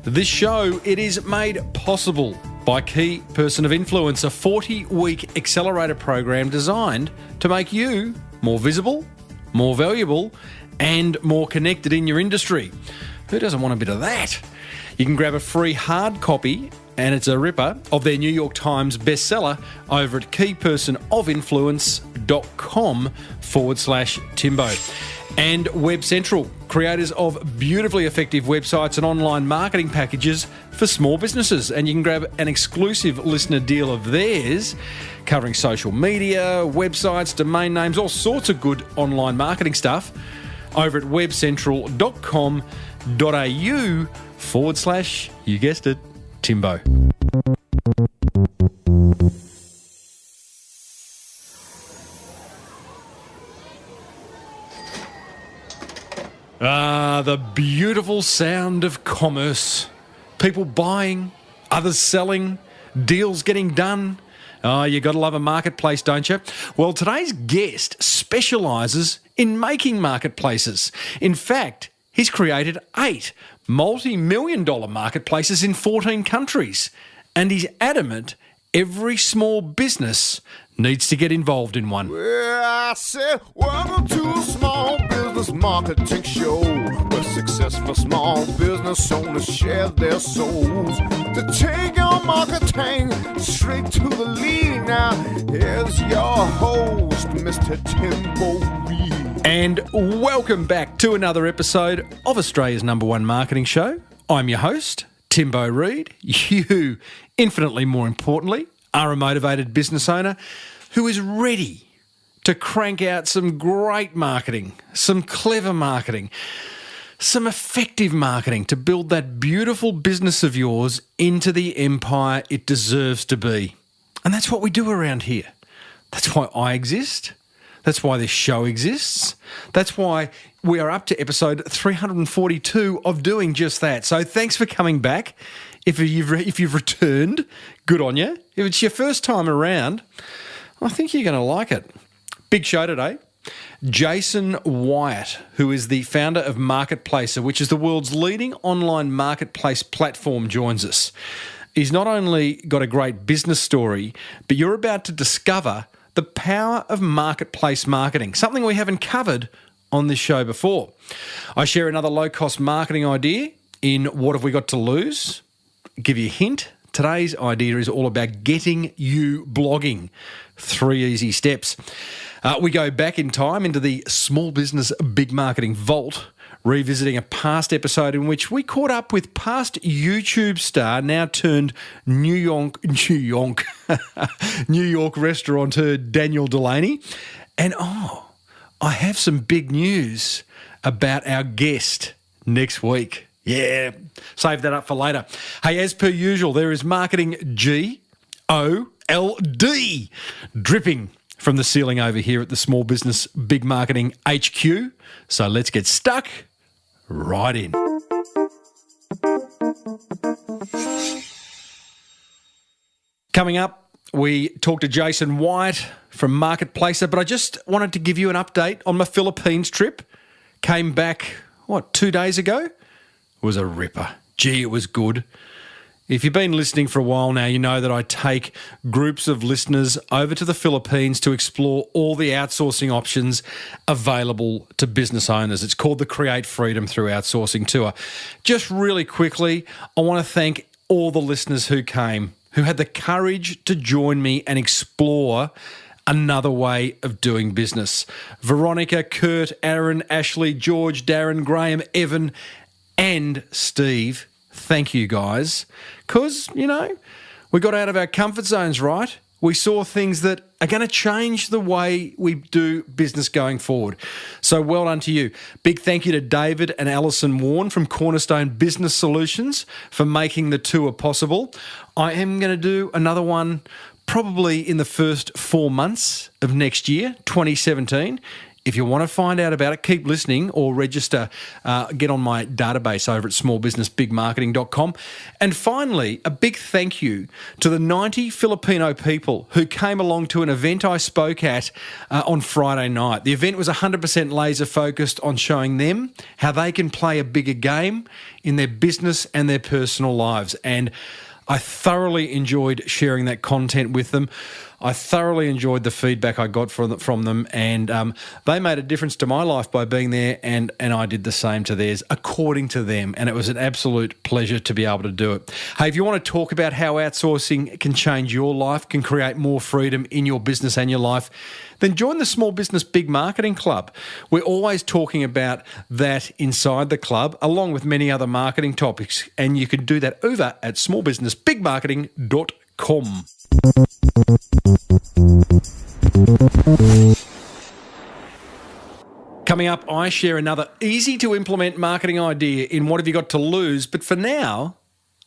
This show, it is made possible by Key Person of Influence, a 40-week accelerator program designed to make you more visible, more valuable, and more connected in your industry. Who doesn't want a bit of that? You can grab a free hard copy, and it's a ripper, of their New York Times bestseller over at keypersonofinfluence.com/Timbo. And Web Central, creators of beautifully effective websites and online marketing packages for small businesses. And you can grab an exclusive listener deal of theirs, covering social media, websites, domain names, all sorts of good online marketing stuff, over at webcentral.com.au/ you guessed it, Timbo. The beautiful sound of commerce. People buying, others selling, deals getting done. Oh, you got to love a marketplace, don't you? Well, today's guest specialises in making marketplaces. In fact, he's created 8 multi-million-dollar marketplaces in 14 countries. And he's adamant every small business needs to get involved in one. Well, I said, welcome to a small business marketing show, where successful small business owners share their souls to take your marketing straight to the lead. Now, here's your host, Mr. Timbo Reid. And welcome back to another episode of Australia's #1 marketing show. I'm your host, Timbo Reid. You, infinitely more importantly, are a motivated business owner who is ready to crank out some great marketing, some clever marketing, some effective marketing to build that beautiful business of yours into the empire it deserves to be. And that's what we do around here. That's why I exist. That's why this show exists. That's why we are up to episode 342 of doing just that. So thanks for coming back. If you've returned, good on you. If it's your first time around, I think you're going to like it. Big show today. Jason Wyatt, who is the founder of Marketplacer, which is the world's leading online marketplace platform, joins us. He's not only got a great business story, but you're about to discover the power of marketplace marketing, something we haven't covered on this show before. I share another low-cost marketing idea in What Have We Got to Lose? Give you a hint. Today's idea is all about getting you blogging. 3 easy steps. We go back in time into the small business big marketing vault, revisiting a past episode in which we caught up with past YouTube star, now turned New York restaurateur Daniel Delaney. And I have some big news about our guest next week. Yeah, save that up for later. Hey, as per usual, there is marketing GOLD dripping from the ceiling over here at the Small Business Big Marketing HQ. So let's get stuck right in. Coming up, we talked to Jason Wyatt from Marketplacer, but I just wanted to give you an update on my Philippines trip. Came back, 2 days ago? It was a ripper. Gee, it was good. If you've been listening for a while now, you know that I take groups of listeners over to the Philippines to explore all the outsourcing options available to business owners. It's called the Create Freedom Through Outsourcing Tour. Just really quickly, I want to thank all the listeners who came, who had the courage to join me and explore another way of doing business. Veronica, Kurt, Aaron, Ashley, George, Darren, Graham, Evan, and Steve. Thank you, guys. Because, we got out of our comfort zones, right? We saw things that are going to change the way we do business going forward. So well done to you. Big thank you to David and Alison Warren from Cornerstone Business Solutions for making the tour possible. I am going to do another one probably in the first 4 months of next year, 2017. If you want to find out about it, keep listening or register, get on my database over at smallbusinessbigmarketing.com. And finally, a big thank you to the 90 Filipino people who came along to an event I spoke at on Friday night. The event was 100% laser focused on showing them how they can play a bigger game in their business and their personal lives. And I thoroughly enjoyed sharing that content with them. I thoroughly enjoyed the feedback I got from them, and they made a difference to my life by being there, and I did the same to theirs, according to them, and it was an absolute pleasure to be able to do it. Hey, if you want to talk about how outsourcing can change your life, can create more freedom in your business and your life, then join the Small Business Big Marketing Club. We're always talking about that inside the club, along with many other marketing topics, and you can do that over at smallbusinessbigmarketing.com. Coming up, I share another easy-to-implement marketing idea in What Have You Got to Lose? But for now,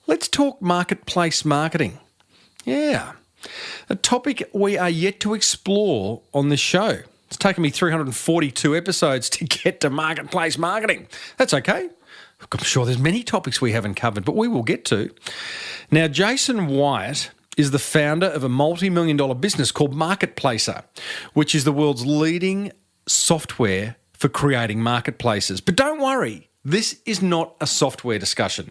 let's talk marketplace marketing. Yeah, a topic we are yet to explore on this show. It's taken me 342 episodes to get to marketplace marketing. That's okay. I'm sure there's many topics we haven't covered, but we will get to. Now, Jason Wyatt is the founder of a multi-million-dollar business called Marketplacer, which is the world's leading software for creating marketplaces. But don't worry, this is not a software discussion.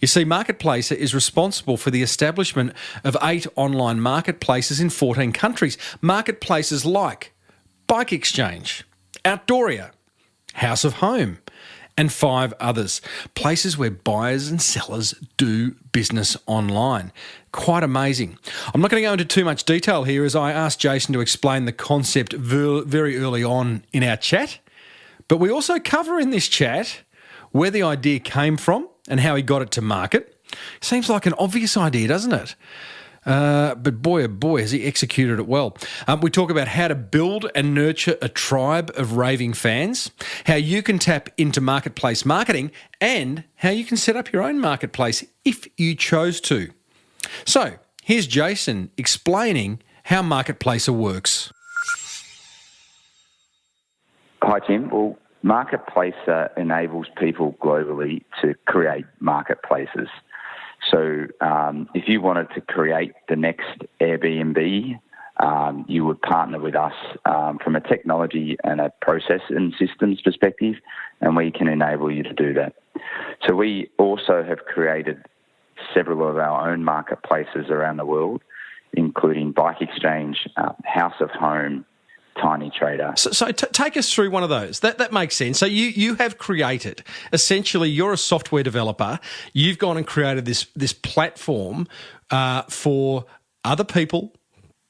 You see, Marketplacer is responsible for the establishment of 8 online marketplaces in 14 countries. Marketplaces like Bike Exchange, Outdoria, House of Home, and 5 others. Places where buyers and sellers do business online. Quite amazing. I'm not going to go into too much detail here as I asked Jason to explain the concept very early on in our chat. But we also cover in this chat where the idea came from and how he got it to market. Seems like an obvious idea, doesn't it? But boy, oh boy, has he executed it well. We talk about how to build and nurture a tribe of raving fans, how you can tap into marketplace marketing, and how you can set up your own marketplace if you chose to. So here's Jason explaining how Marketplacer works. Hi, Tim. Well, Marketplacer enables people globally to create marketplaces. So if you wanted to create the next Airbnb, you would partner with us from a technology and a process and systems perspective, and we can enable you to do that. So we also have created several of our own marketplaces around the world, including Bike Exchange, House of Home, Tiny Trader. So take us through one of those. That makes sense. So you have created, essentially, you're a software developer. You've gone and created this platform for other people,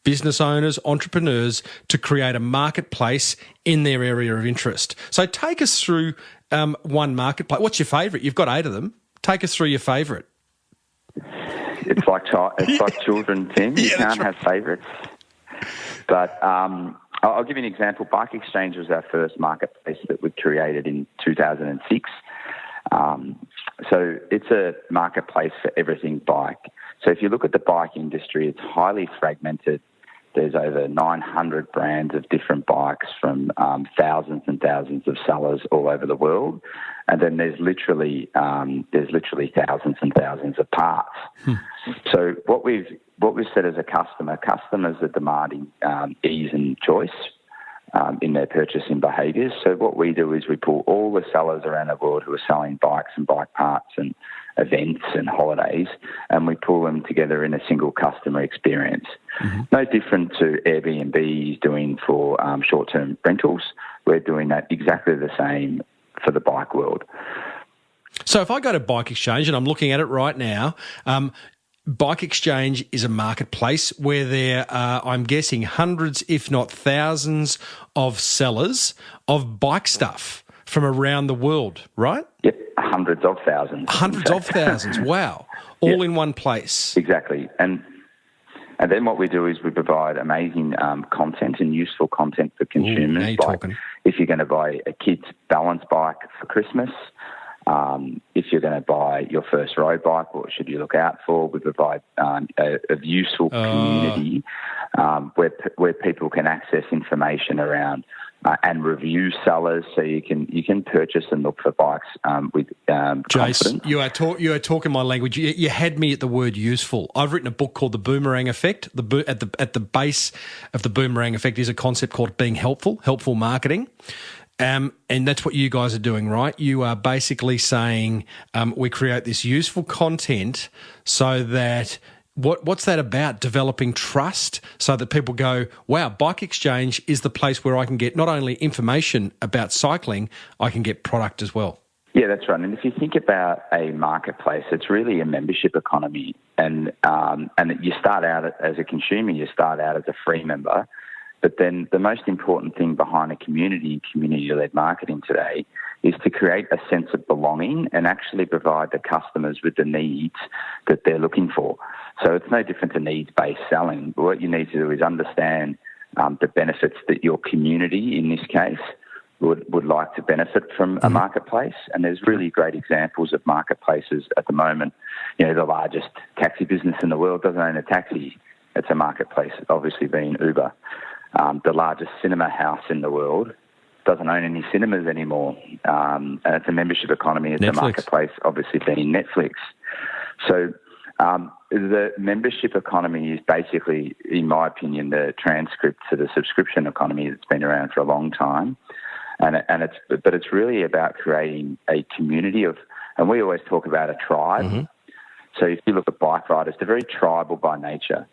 business owners, entrepreneurs, to create a marketplace in their area of interest. So take us through one marketplace. What's your favourite? You've got 8 of them. Take us through your favourite. It's like children, Tim. You can't have favourites. But I'll give you an example. Bike Exchange was our first marketplace that we created in 2006. So it's a marketplace for everything bike. So if you look at the bike industry, it's highly fragmented. There's over 900 brands of different bikes from thousands and thousands of sellers all over the world. And then there's literally thousands and thousands of parts. So what we've said as a customer, customers are demanding ease and choice in their purchasing behaviours. So what we do is we pull all the sellers around the world who are selling bikes and bike parts and events and holidays, and we pull them together in a single customer experience. Mm-hmm. No different to Airbnb is doing for short-term rentals. We're doing that exactly the same for the bike world. So if I go to Bike Exchange, and I'm looking at it right now, Bike Exchange is a marketplace where there are, I'm guessing, hundreds, if not thousands, of sellers of bike stuff from around the world, right? Yep, hundreds of thousands. Hundreds of thousands, wow. All in one place. Exactly. And then what we do is we provide amazing content and useful content for consumers. Now you're talking. If you're going to buy a kid's balance bike for Christmas, if you're going to buy your first road bike, what should you look out for? We provide a useful community where people can access information around and review sellers, so you can purchase and look for bikes with confidence. Jace, you are talking my language. You had me at the word useful. I've written a book called The Boomerang Effect. At the base of the boomerang effect is a concept called being helpful marketing. And that's what you guys are doing, right? You are basically saying we create this useful content so that what's that about? Developing trust so that people go, wow, Bike Exchange is the place where I can get not only information about cycling, I can get product as well. Yeah, that's right. And if you think about a marketplace, it's really a membership economy. And you start out as a consumer, you start out as a free member. But then the most important thing behind a community-led marketing today is to create a sense of belonging and actually provide the customers with the needs that they're looking for. So it's no different to needs-based selling. What you need to do is understand the benefits that your community, in this case, would like to benefit from a marketplace. And there's really great examples of marketplaces at the moment. You know, the largest taxi business in the world doesn't own a taxi. It's a marketplace, obviously being Uber. The largest cinema house in the world doesn't own any cinemas anymore. And it's a membership economy. It's Netflix. A marketplace, obviously being Netflix. So the membership economy is basically, in my opinion, the transcript to the subscription economy that's been around for a long time. But it's really about creating a community of, and we always talk about a tribe. Mm-hmm. So if you look at bike riders, they're very tribal by nature.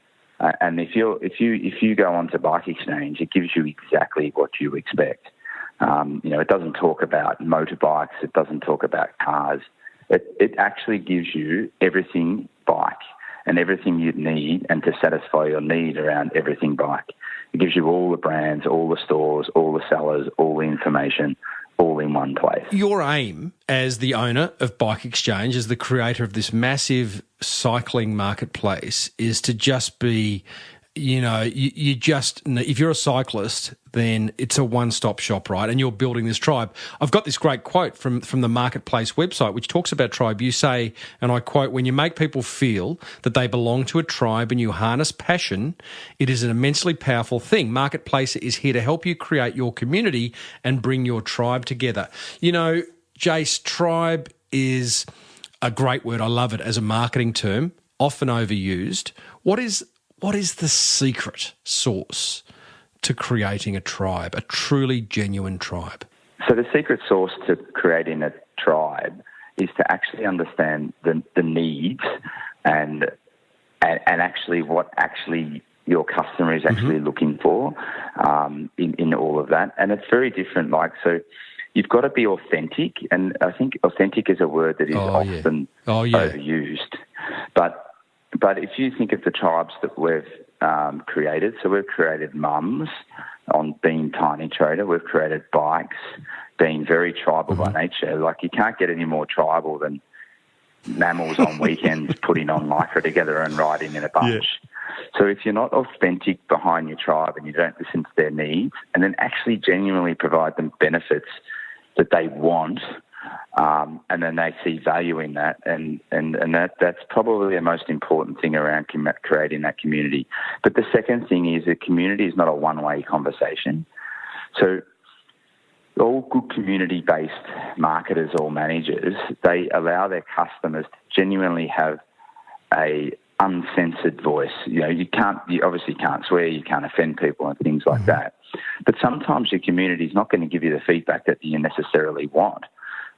And if you go onto Bike Exchange, it gives you exactly what you expect. It doesn't talk about motorbikes. It doesn't talk about cars. It actually gives you everything bike and everything you'd need and to satisfy your need around everything bike. It gives you all the brands, all the stores, all the sellers, all the information, all in one place. Your aim as the owner of Bike Exchange, as the creator of this massive cycling marketplace, is to just be, if you're a cyclist, then it's a one-stop shop, right? And you're building this tribe. I've got this great quote from the Marketplace website, which talks about tribe. You say, and I quote, "When you make people feel that they belong to a tribe and you harness passion, it is an immensely powerful thing. Marketplace is here to help you create your community and bring your tribe together." Jace, tribe is a great word. I love it as a marketing term, often overused. What is the secret sauce to creating a tribe, a truly genuine tribe? So the secret sauce to creating a tribe is to actually understand the needs and actually what actually your customer is actually looking for in all of that. And it's very different. So you've got to be authentic, and I think authentic is a word that is often overused. But if you think of the tribes that we've created, so we've created mums on being Tiny Trader, we've created bikes being very tribal by nature. You can't get any more tribal than mammals on weekends putting on lycra together and riding in a bunch. Yeah. So if you're not authentic behind your tribe and you don't listen to their needs and then actually genuinely provide them benefits that they want, and then they see value in that, and that's probably the most important thing around creating that community. But the second thing is that community is not a one-way conversation. So all good community-based marketers or managers, they allow their customers to genuinely have a uncensored voice. You obviously can't swear, you can't offend people and things like that. But sometimes your community is not going to give you the feedback that you necessarily want.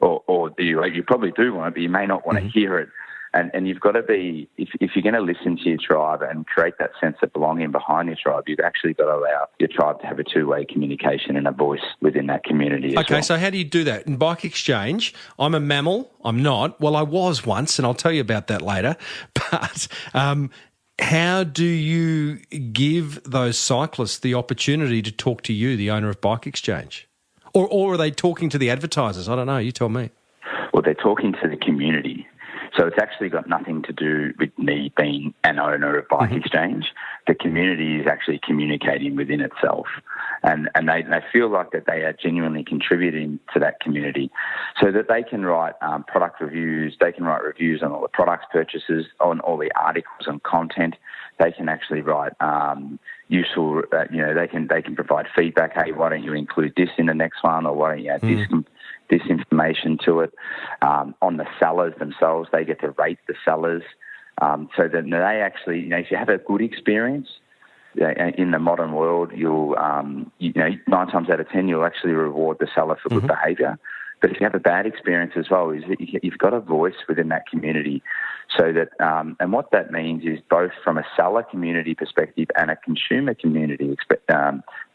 Or you probably do want it, but you may not want to hear it. And you've got to be, if you're going to listen to your tribe and create that sense of belonging behind your tribe, you've actually got to allow your tribe to have a two-way communication and a voice within that community as well. So how do you do that? In Bike Exchange, I'm a mammal. I'm not. Well, I was once, and I'll tell you about that later. But how do you give those cyclists the opportunity to talk to you, the owner of Bike Exchange? Or are they talking to the advertisers? I don't know. You tell me. Well, they're talking to the community. So it's actually got nothing to do with me being an owner of Bike Exchange. The community is actually communicating within itself. And they feel like that they are genuinely contributing to that community so that they can write product reviews, they can write reviews on all the products purchases, on all the articles and content they can actually write useful. They can provide feedback. Hey, why don't you include this in the next one, or why don't you add this information to it? On the sellers themselves, they get to rate the sellers, so that they actually, if you have a good experience. In the modern world, you'll 9 times out of 10 you'll actually reward the seller for good behaviour. But if you have a bad experience as well, is that you've got a voice within that community. So that and what that means is both from a seller community perspective and a consumer community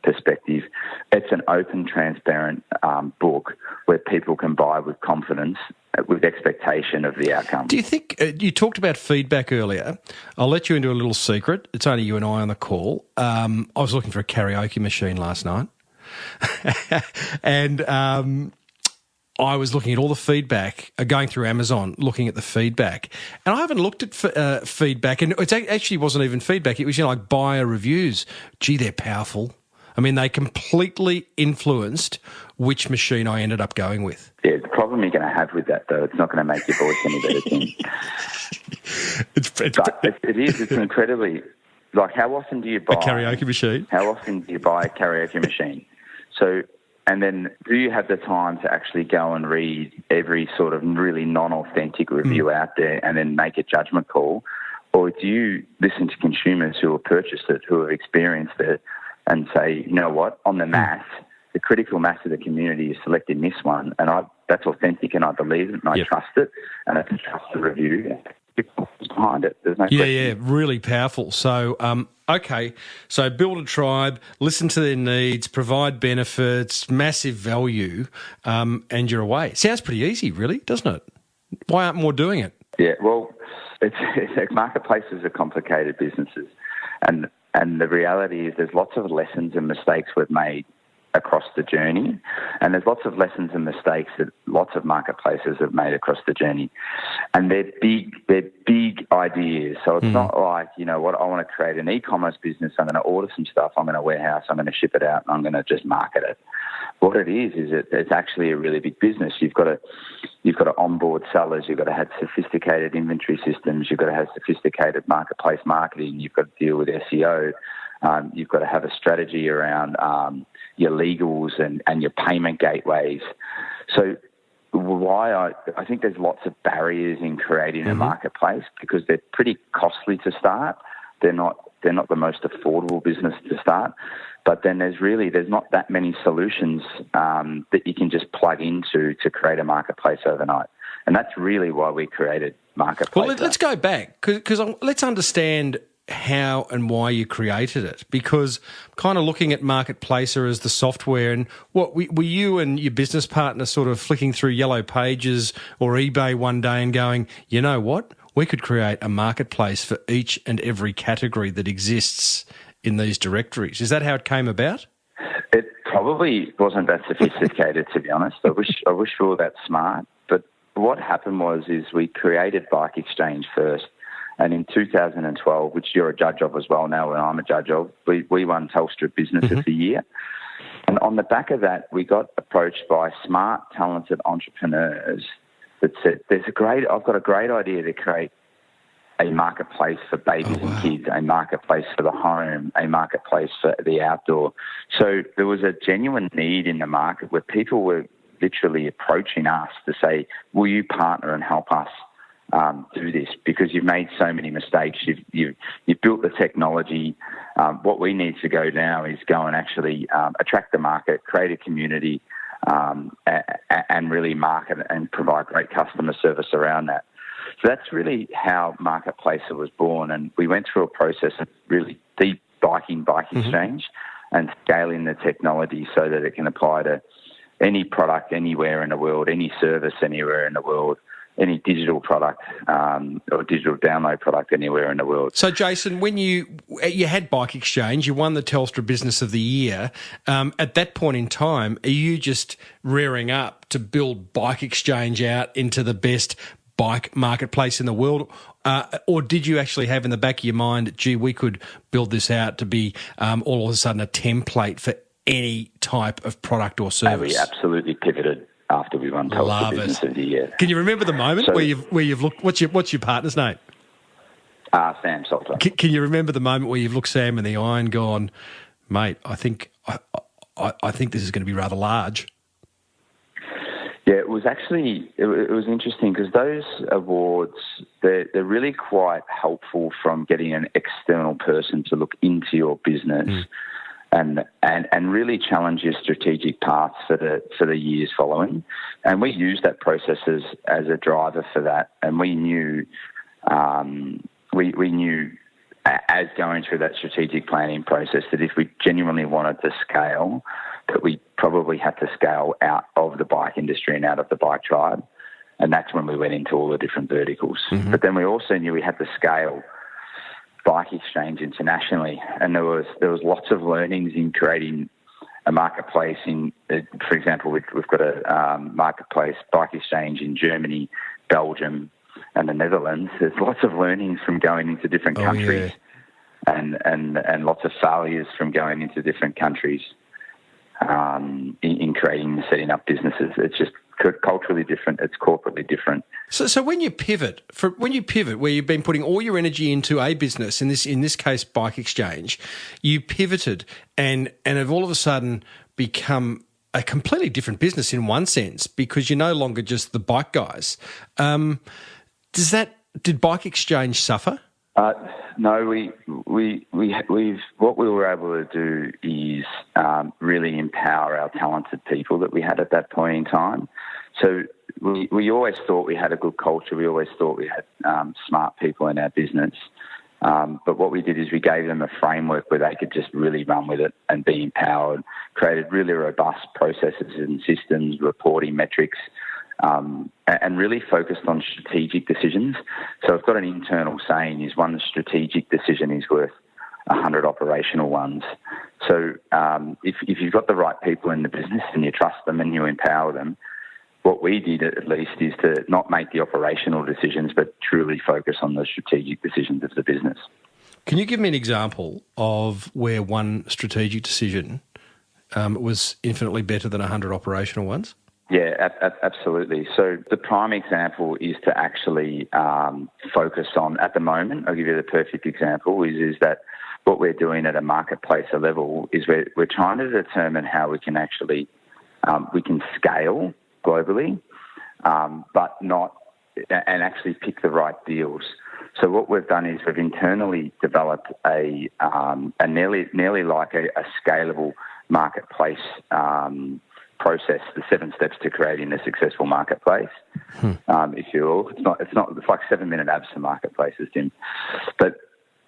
perspective, it's an open, transparent book where people can buy with confidence, with expectation of the outcome. Do you think, you talked about feedback earlier. I'll let you into a little secret. It's only you and I on the call. I was looking for a karaoke machine last night. And I was looking at all the feedback, going through Amazon, looking at the feedback. And I haven't looked at feedback. And it actually wasn't even feedback. It was, like buyer reviews. Gee, they're powerful. I mean, they completely influenced which machine I ended up going with. Yeah, the problem you're going to have with that, though, it's not going to make your voice any better, Tim. It's incredibly... Like, how often do you buy... A karaoke machine? How often do you buy a karaoke machine? So, and then do you have the time to actually go and read every sort of really non-authentic review out there and then make a judgment call? Or do you listen to consumers who have purchased it, who have experienced it, and say, you know what, on the mass, the critical mass of the community is selecting this one, and that's authentic, and I believe it, and I trust it, and I can trust the review behind it. There's no question. Yeah, really powerful. So, okay, so build a tribe, listen to their needs, provide benefits, massive value, and you're away. Sounds pretty easy, really, doesn't it? Why aren't more doing it? Yeah, well, marketplaces are complicated businesses, and the reality is there's lots of lessons and mistakes we've made across the journey, and there's lots of lessons and mistakes that lots of marketplaces have made across the journey, and they're big ideas. So it's not like, I want to create an e-commerce business, I'm going to order some stuff, I'm going to warehouse, I'm going to ship it out, and I'm going to just market it. What it is it's actually a really big business. You've got to onboard sellers, you've got to have sophisticated inventory systems, you've got to have sophisticated marketplace marketing, you've got to deal with SEO, you've got to have a strategy around your legals and your payment gateways. So why I think there's lots of barriers in creating a marketplace, because they're pretty costly to start. They're not the most affordable business to start. But then there's not that many solutions that you can just plug into to create a marketplace overnight. And that's really why we created Marketplace. Well, let's go back, because let's understand how and why you created it, because I'm kind of looking at Marketplacer as the software, and what were you and your business partner sort of flicking through Yellow Pages or eBay one day and going, you know what, we could create a marketplace for each and every category that exists in these directories. Is that how it came about? It probably wasn't that sophisticated, to be honest. I wish we were that smart. But what happened was we created Bike Exchange first. And in 2012, which you're a judge of as well now, and I'm a judge of, we won Telstra Business of the Year. And on the back of that, we got approached by smart, talented entrepreneurs that said, I've got a great idea to create a marketplace for babies and kids, a marketplace for the home, a marketplace for the outdoor. So there was a genuine need in the market where people were literally approaching us to say, will you partner and help us do this, because you've made so many mistakes. You've built the technology. What we need to go now is go and actually attract the market, create a community, and really market and provide great customer service around that. So that's really how Marketplacer was born, and we went through a process of really deep Bike Exchange and scaling the technology so that it can apply to any product anywhere in the world, any service anywhere in the world, any digital product or digital download product anywhere in the world. So, Jason, when you had Bike Exchange, you won the Telstra Business of the Year. At that point in time, are you just rearing up to build Bike Exchange out into the best bike marketplace in the world? Or did you actually have in the back of your mind, gee, we could build this out to be all of a sudden a template for any type of product or service? We absolutely pivoted after we won Telstra Business of the Year. Can you remember the moment where you've looked? What's your partner's name? Sam Salter. Can you remember the moment where you've looked Sam in the eye and gone, mate, I think this is going to be rather large? Yeah, it was actually it was interesting because those awards they're really quite helpful from getting an external person to look into your business and really challenge your strategic paths for the years following. And we used that process as a driver for that, and we knew we knew as going through that strategic planning process that if we genuinely wanted to scale, that we probably had to scale out of the bike industry and out of the bike tribe. And that's when we went into all the different verticals. Mm-hmm. But then we also knew we had to scale Bike Exchange internationally. And there was lots of learnings in creating a marketplace for example, we've got a marketplace Bike Exchange in Germany, Belgium, and the Netherlands. There's lots of learnings from going into different countries and lots of failures from going into different countries. In creating and setting up businesses, it's just culturally different. It's corporately different. So when you pivot, where you've been putting all your energy into a business, in this case, Bike Exchange, you pivoted and have all of a sudden become a completely different business in one sense because you're no longer just the bike guys. Did Bike Exchange suffer? No, what we were able to do is really empower our talented people that we had at that point in time. So we always thought we had a good culture. We always thought we had smart people in our business. But what we did is we gave them a framework where they could just really run with it and be empowered, created really robust processes and systems, reporting metrics, and really focused on strategic decisions. So I've got an internal saying is one strategic decision is worth 100 operational ones. So if you've got the right people in the business and you trust them and you empower them, what we did at least is to not make the operational decisions but truly focus on the strategic decisions of the business. Can you give me an example of where one strategic decision was infinitely better than 100 operational ones? Yeah, absolutely. So the prime example is to actually focus on, at the moment, I'll give you the perfect example, is that what we're doing at a marketplace level is we're trying to determine how we can actually, we can scale globally, but not, and actually pick the right deals. So what we've done is we've internally developed a nearly like a scalable marketplace process, the 7 steps to creating a successful marketplace. If you will, it's like 7-minute abs for marketplaces, Tim. But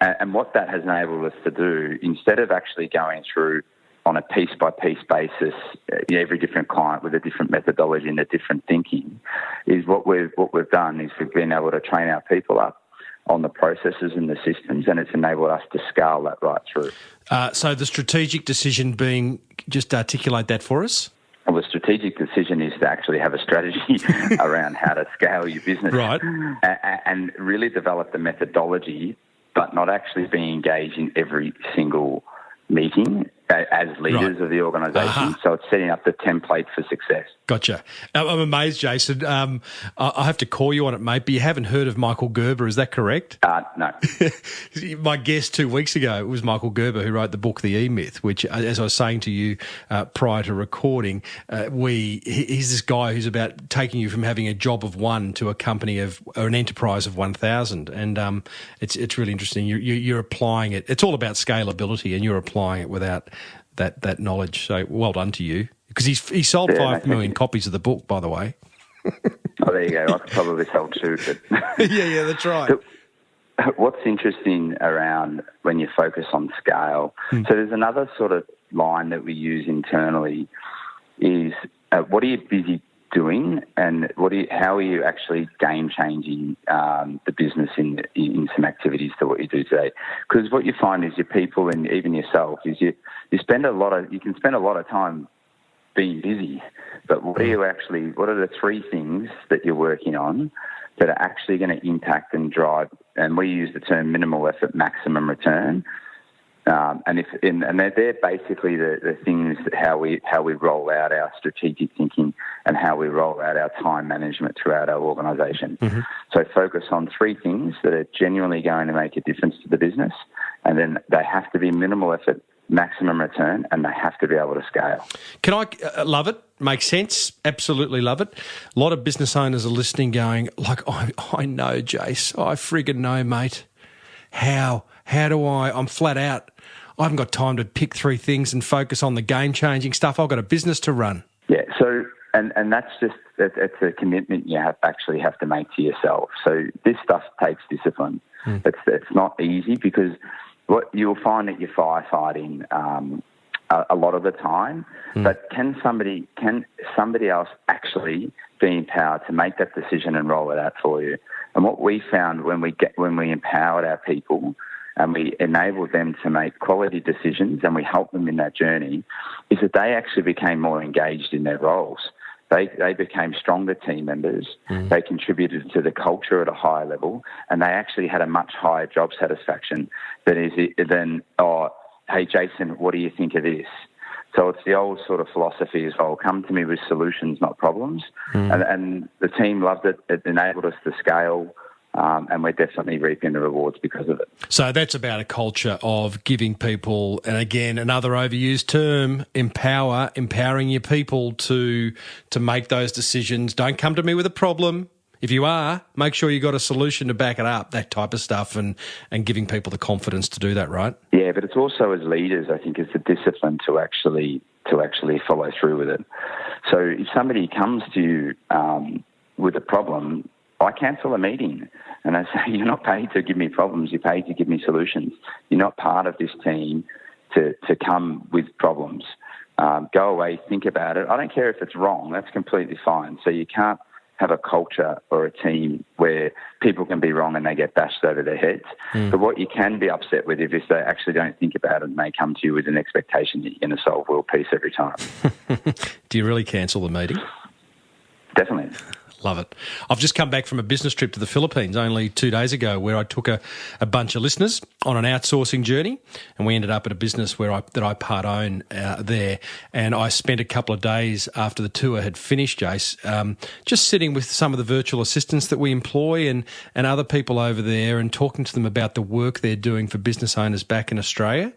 and what that has enabled us to do, instead of actually going through on a piece-by-piece basis, every different client with a different methodology and a different thinking, is what we've done is we've been able to train our people up on the processes and the systems, and it's enabled us to scale that right through. So the strategic decision being, just articulate that for us. Well, the strategic decision is to actually have a strategy around how to scale your business, right, and really develop the methodology, but not actually being engaged in every single meeting as leaders of the organisation. So it's setting up the template for success. Gotcha. I'm amazed, Jason. I have to call you on it, mate, but you haven't heard of Michael Gerber, is that correct? No. My guest 2 weeks ago, it was Michael Gerber who wrote the book The E-Myth, which, as I was saying to you prior to recording, he's this guy who's about taking you from having a job of one to a company or an enterprise of 1,000. And it's really interesting. You're applying it. It's all about scalability, and you're applying it without that knowledge. So well done to you. Because he sold 5 million copies of the book, by the way. Oh, there you go. I could probably sell 2. But yeah, that's right. So, what's interesting around when you focus on scale, so there's another sort of line that we use internally is what are you busy doing, and how are you actually game-changing the business in some activities to what you do today? Because what you find is your people and even yourself is you can spend a lot of time being busy, but what are the 3 things that you're working on that are actually going to impact and drive, and we use the term minimal effort, maximum return, And they're basically the things that how we roll out our strategic thinking and how we roll out our time management throughout our organisation. Mm-hmm. So focus on three things that are genuinely going to make a difference to the business, and then they have to be minimal effort, maximum return, and they have to be able to scale. Can I love it? Makes sense. Absolutely love it. A lot of business owners are listening going, like, I know, Jace. I friggin' know, mate. How do I'm flat out. I haven't got time to pick three things and focus on the game-changing stuff. I've got a business to run. Yeah, so, and that's just, it's a commitment you have to make to yourself. So this stuff takes discipline. It's not easy because what you'll find that you're firefighting a lot of the time, but can somebody else actually be empowered to make that decision and roll it out for you? And what we found when we empowered our people and we enabled them to make quality decisions and we helped them in that journey, is that they actually became more engaged in their roles. They became stronger team members. They contributed to the culture at a higher level, and they actually had a much higher job satisfaction than hey, Jason, what do you think of this? So it's the old sort of philosophy as well. Come to me with solutions, not problems. And the team loved it. It enabled us to scale, and we're definitely reaping the rewards because of it. So that's about a culture of giving people, and again, another overused term, empowering your people to make those decisions. Don't come to me with a problem. If you are, make sure you got a solution to back it up, that type of stuff, and giving people the confidence to do that, right? Yeah, but it's also as leaders, I think, it's the discipline to actually follow through with it. So if somebody comes to you with a problem, I cancel a meeting and I say, you're not paid to give me problems, you're paid to give me solutions. You're not part of this team to come with problems. Go away, think about it. I don't care if it's wrong, that's completely fine. So you can't have a culture or a team where people can be wrong and they get bashed over their heads. But what you can be upset with is if they actually don't think about it and they come to you with an expectation that you're going to solve world peace every time. Do you really cancel the meeting? Definitely. Love it. I've just come back from a business trip to the Philippines only 2 days ago where I took a bunch of listeners on an outsourcing journey, and we ended up at a business that I part own there. And I spent a couple of days after the tour had finished, Jace, just sitting with some of the virtual assistants that we employ and other people over there and talking to them about the work they're doing for business owners back in Australia.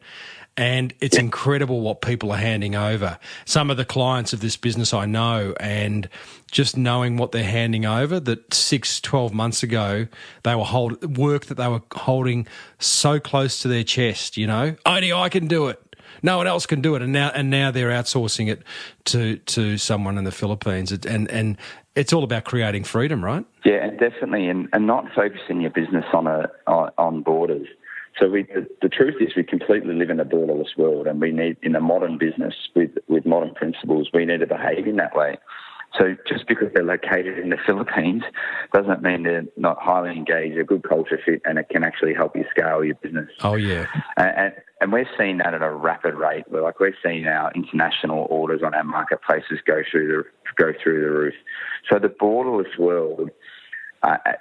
And it's incredible what people are handing over. Some of the clients of this business I know, and just knowing what they're handing over, that 6-12 months ago, they were work that they were holding so close to their chest, only I can do it. No one else can do it. And now they're outsourcing it to someone in the Philippines. And it's all about creating freedom, right? Yeah, definitely. And not focusing your business on borders. So the truth is we completely live in a borderless world, and we need, in a modern business with modern principles, we need to behave in that way. So just because they're located in the Philippines doesn't mean they're not highly engaged, a good culture fit, and it can actually help you scale your business. Oh, yeah. And we're seeing that at a rapid rate. We're seeing our international orders on our marketplaces go through the roof. So the borderless world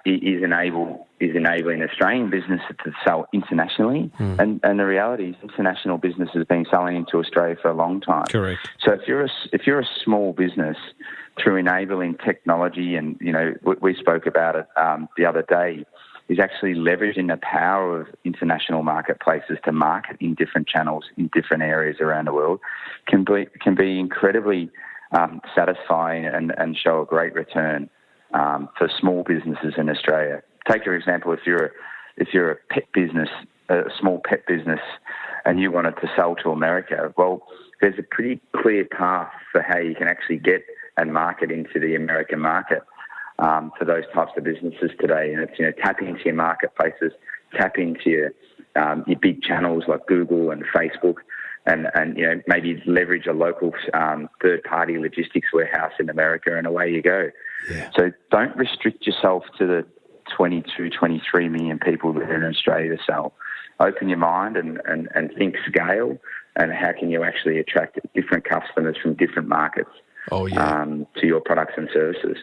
is enabling Australian businesses to sell internationally, and the reality is international business has been selling into Australia for a long time. Correct. So if you're a small business, through enabling technology, and we spoke about it the other day, is actually leveraging the power of international marketplaces to market in different channels in different areas around the world, can be incredibly satisfying and show a great return for small businesses in Australia. Take for example, if you're a pet business, a small pet business, and you wanted to sell to America, well, there's a pretty clear path for how you can actually get and market into the American market for those types of businesses today. And it's tap into your marketplaces, tap into your big channels like Google and Facebook, and maybe leverage a local third-party logistics warehouse in America, and away you go. Yeah. So don't restrict yourself to the 22, 23 million people that are in Australia to sell. Open your mind and think scale, and how can you actually attract different customers from different markets to your products and services.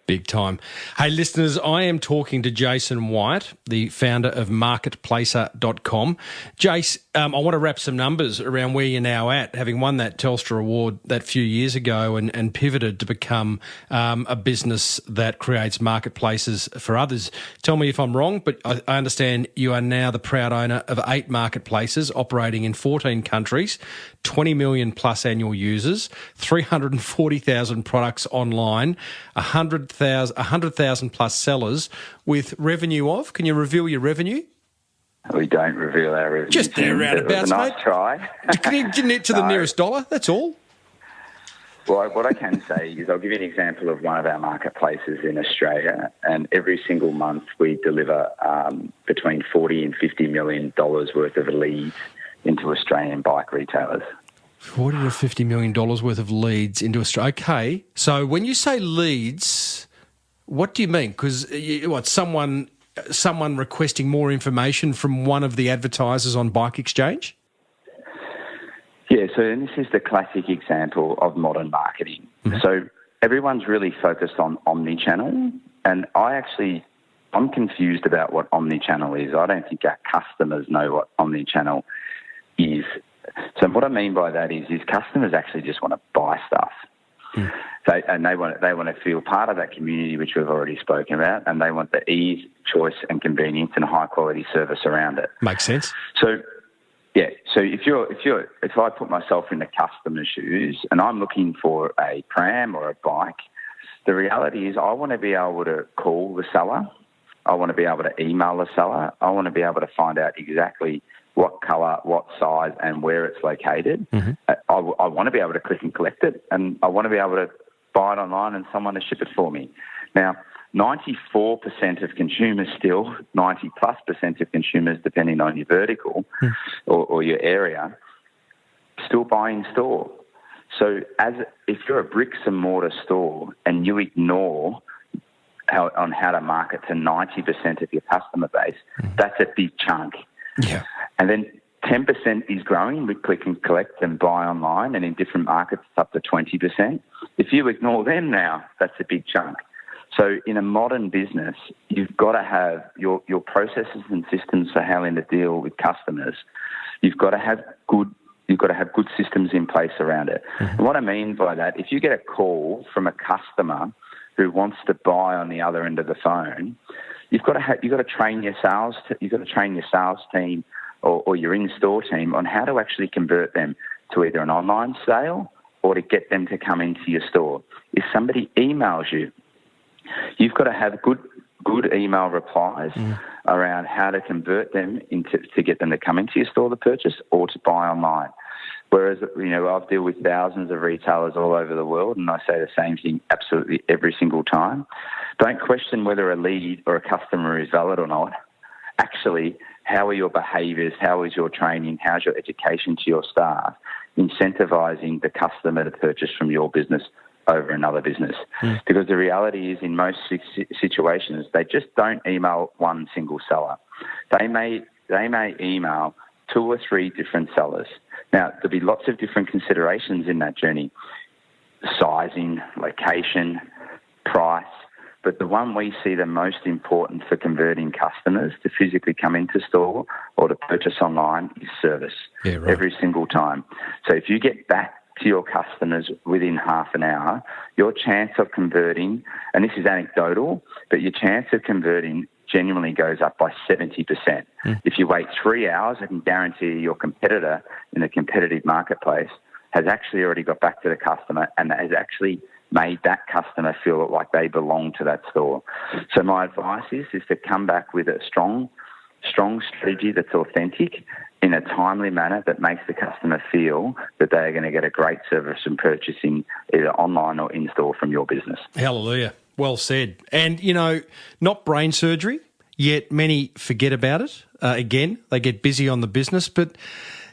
Big time. Hey, listeners, I am talking to Jason Wyatt, the founder of marketplacer.com. Jace, I want to wrap some numbers around where you're now at, having won that Telstra award that few years ago and pivoted to become a business that creates marketplaces for others. Tell me if I'm wrong, but I understand you are now the proud owner of 8 marketplaces operating in 14 countries, 20 million plus annual users, 340,000 products online, 100,000 plus sellers with revenue of, can you reveal your revenue? We don't reveal our revenue. Just there, roundabouts, mate. mate. Try. Can you get it to the nearest dollar? That's all. Well, what I can say is I'll give you an example of one of our marketplaces in Australia, and every single month we deliver between $40 and $50 million worth of leads into Australian bike retailers. $40 to $50 million worth of leads into Australia. Okay, so when you say leads, what do you mean? Because someone requesting more information from one of the advertisers on Bike Exchange? Yeah, so this is the classic example of modern marketing. Mm-hmm. So everyone's really focused on omni-channel, and I'm confused about what omni-channel is. I don't think our customers know what omni-channel is. So what I mean by that is customers actually just want to buy stuff. Mm. And they want to feel part of that community, which we've already spoken about, and they want the ease, choice, and convenience and high quality service around it. Makes sense. So, yeah. So if I put myself in the customer's shoes and I'm looking for a pram or a bike, the reality is I want to be able to call the seller. I want to be able to email the seller. I want to be able to find out exactly what colour, what size, and where it's located. Mm-hmm. I want to be able to click and collect it, and I want to be able to buy it online and someone to ship it for me. Now, 94% of consumers still, 90+% of consumers, depending on your vertical or your area, still buy in store. So if you're a bricks and mortar store and you ignore how to market to 90% of your customer base, that's a big chunk. Yeah. And then 10% is growing with click and collect and buy online, and in different markets it's up to 20%. If you ignore them now, that's a big chunk. So in a modern business, you've got to have your processes and systems for handling the deal with customers. You've got to have good systems in place around it. Mm-hmm. And what I mean by that, if you get a call from a customer who wants to buy on the other end of the phone, you've got to train your sales team or your in-store team on how to actually convert them to either an online sale or to get them to come into your store. If somebody emails you, you've got to have good email replies around how to convert them to get them to come into your store to purchase or to buy online. Whereas, I've dealt with thousands of retailers all over the world, and I say the same thing absolutely every single time. Don't question whether a lead or a customer is valid or not. Actually, how are your behaviours? How is your training? How's your education to your staff? Incentivising the customer to purchase from your business over another business. Because the reality is, in most situations, they just don't email one single seller. They may email 2 or 3 different sellers. Now, there'll be lots of different considerations in that journey: sizing, location, price. But the one we see the most important for converting customers to physically come into store or to purchase online is service. Yeah, right. Every single time. So if you get back to your customers within half an hour, your chance of converting, and this is anecdotal, but your chance of converting genuinely goes up by 70%. If you wait 3 hours, I can guarantee your competitor in a competitive marketplace has actually already got back to the customer and has actually made that customer feel like they belong to that store. So my advice is to come back with a strong strategy that's authentic in a timely manner that makes the customer feel that they are going to get a great service in purchasing either online or in-store from your business. Hallelujah. Well said. And, not brain surgery, yet many forget about it. Again, they get busy on the business, but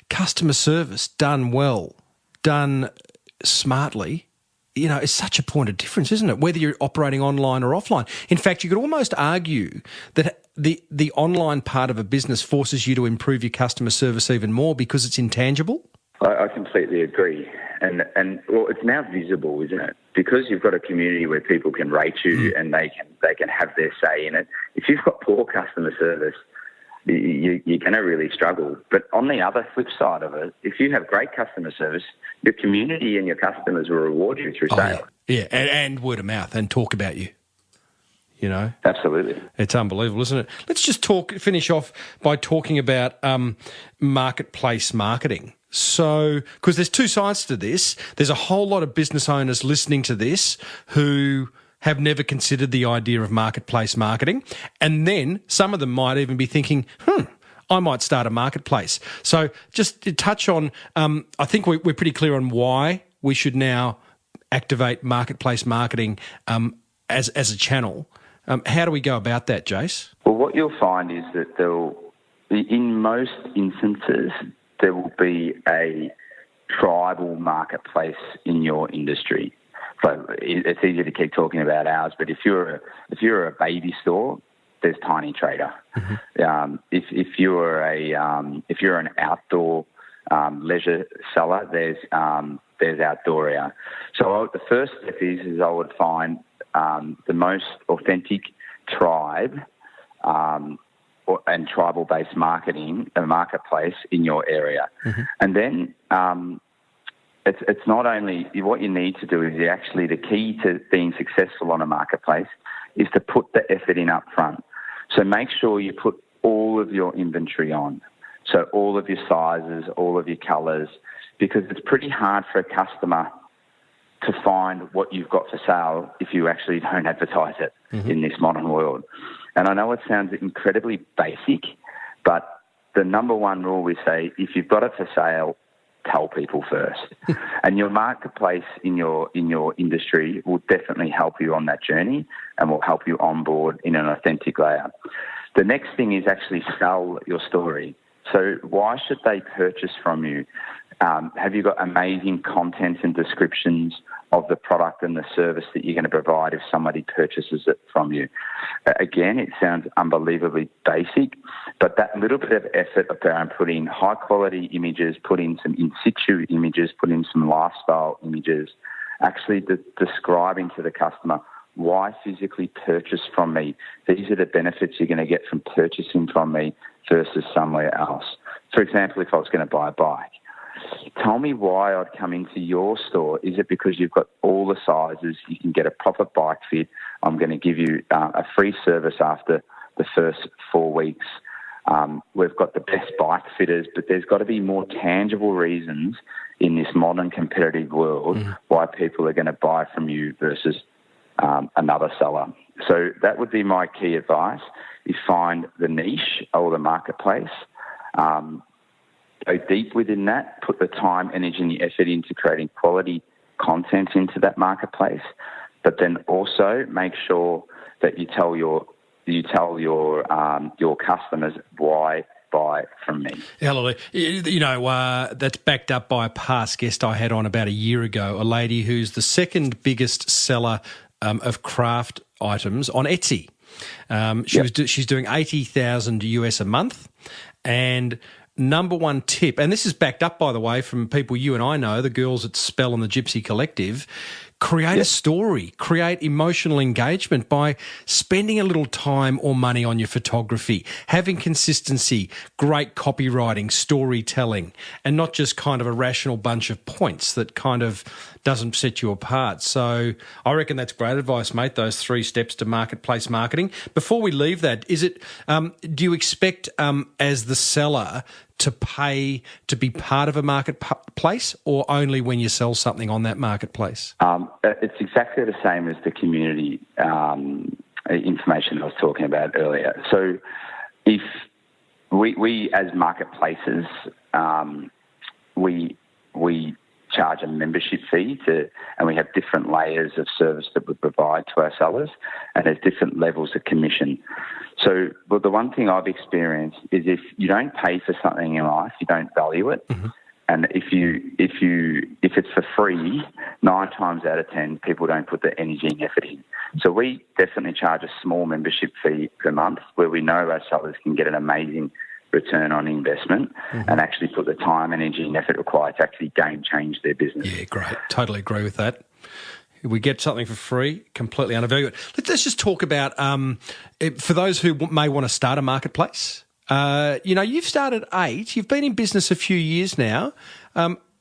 customer service done well, done smartly, it's such a point of difference, isn't it? Whether you're operating online or offline. In fact, you could almost argue that the online part of a business forces you to improve your customer service even more because it's intangible. I completely agree. And well, it's now visible, isn't it? Because you've got a community where people can rate you and they can have their say in it. If you've got poor customer service, you're going to really struggle. But on the other flip side of it, if you have great customer service, your community and your customers will reward you through sales. Yeah, and word of mouth and talk about you. You know, absolutely, it's unbelievable, isn't it? Let's just finish off by talking about marketplace marketing. So, because there's two sides to this, there's a whole lot of business owners listening to this who have never considered the idea of marketplace marketing, and then some of them might even be thinking, I might start a marketplace. So, just to touch on, I think we're pretty clear on why we should now activate marketplace marketing as a channel. How do we go about that, Jace? Well, what you'll find is that in most instances, there will be a tribal marketplace in your industry. So it's easy to keep talking about ours, but if you're a baby store, there's Tiny Trader. Mm-hmm. If you're an outdoor leisure seller, there's Outdoria. So the first step is I would find the most authentic tribe and tribal-based marketing, a marketplace in your area. Mm-hmm. And then it's not only what you need to do is actually the key to being successful on a marketplace is to put the effort in up front. So make sure you put all of your inventory on. So all of your sizes, all of your colours, because it's pretty hard for a customer to find what you've got for sale if you actually don't advertise it in this modern world. And I know it sounds incredibly basic, but the number one rule we say, if you've got it for sale, tell people first. And your marketplace in your industry will definitely help you on that journey and will help you onboard in an authentic layout. The next thing is actually sell your story. So why should they purchase from you? Have you got amazing content and descriptions of the product and the service that you're going to provide if somebody purchases it from you? Again, it sounds unbelievably basic, but that little bit of effort around putting high-quality images, putting some in-situ images, putting some lifestyle images, actually describing to the customer why physically purchase from me. These are the benefits you're going to get from purchasing from me versus somewhere else. For example, if I was going to buy a bike, tell me why I'd come into your store. Is it because you've got all the sizes? You can get a proper bike fit. I'm going to give you a free service after the first 4 weeks. We've got the best bike fitters, but there's got to be more tangible reasons in this modern competitive world why people are going to buy from you versus another seller. So that would be my key advice, is find the niche or the marketplace. Go deep within that, put the time, energy and the effort into creating quality content into that marketplace, but then also make sure that you tell your customers why buy from me. Hallelujah. You know, that's backed up by a past guest I had on about a year ago, a lady who's the second biggest seller of craft items on Etsy. She's doing $80,000 US a month, and number one tip, and this is backed up, by the way, from people you and I know, the girls at Spell and the Gypsy Collective, create a story, create emotional engagement by spending a little time or money on your photography, having consistency, great copywriting, storytelling, and not just kind of a rational bunch of points that kind of doesn't set you apart. So I reckon that's great advice, mate, those 3 steps to marketplace marketing. Before we leave that, is it? Do you expect as the seller to pay to be part of a marketplace, or only when you sell something on that marketplace? It's exactly the same as the community information I was talking about earlier. So if we as marketplaces, we charge a membership fee and we have different layers of service that we provide to our sellers, and there's different levels of commission. So, the one thing I've experienced is if you don't pay for something in life, you don't value it. Mm-hmm. And if it's for free, 9 times out of 10, people don't put the energy and effort in. So we definitely charge a small membership fee per month, where we know our sellers can get an amazing return on investment and actually put the time, energy and effort required to actually change their business. Yeah, great. Totally agree with that. We get something for free, completely undervalued. Let's just talk about, for those who may want to start a marketplace, You've started 8. You've been in business a few years now.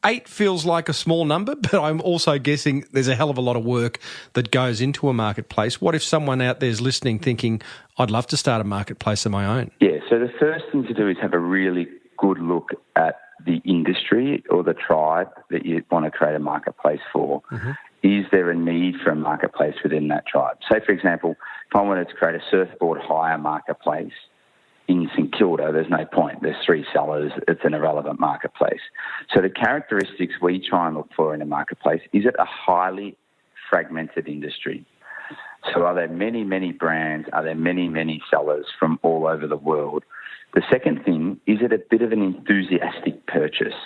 8 feels like a small number, but I'm also guessing there's a hell of a lot of work that goes into a marketplace. What if someone out there's listening thinking, I'd love to start a marketplace of my own? Yeah, so the first thing to do is have a really good look at the industry or the tribe that you want to create a marketplace for. Mm-hmm. Is there a need for a marketplace within that tribe? Say, for example, if I wanted to create a surfboard hire marketplace in St Kilda, there's no point. There's 3 sellers. It's an irrelevant marketplace. So the characteristics we try and look for in a marketplace, is it a highly fragmented industry? So are there many, many brands? Are there many, many sellers from all over the world? The second thing, is it a bit of an enthusiastic purchase?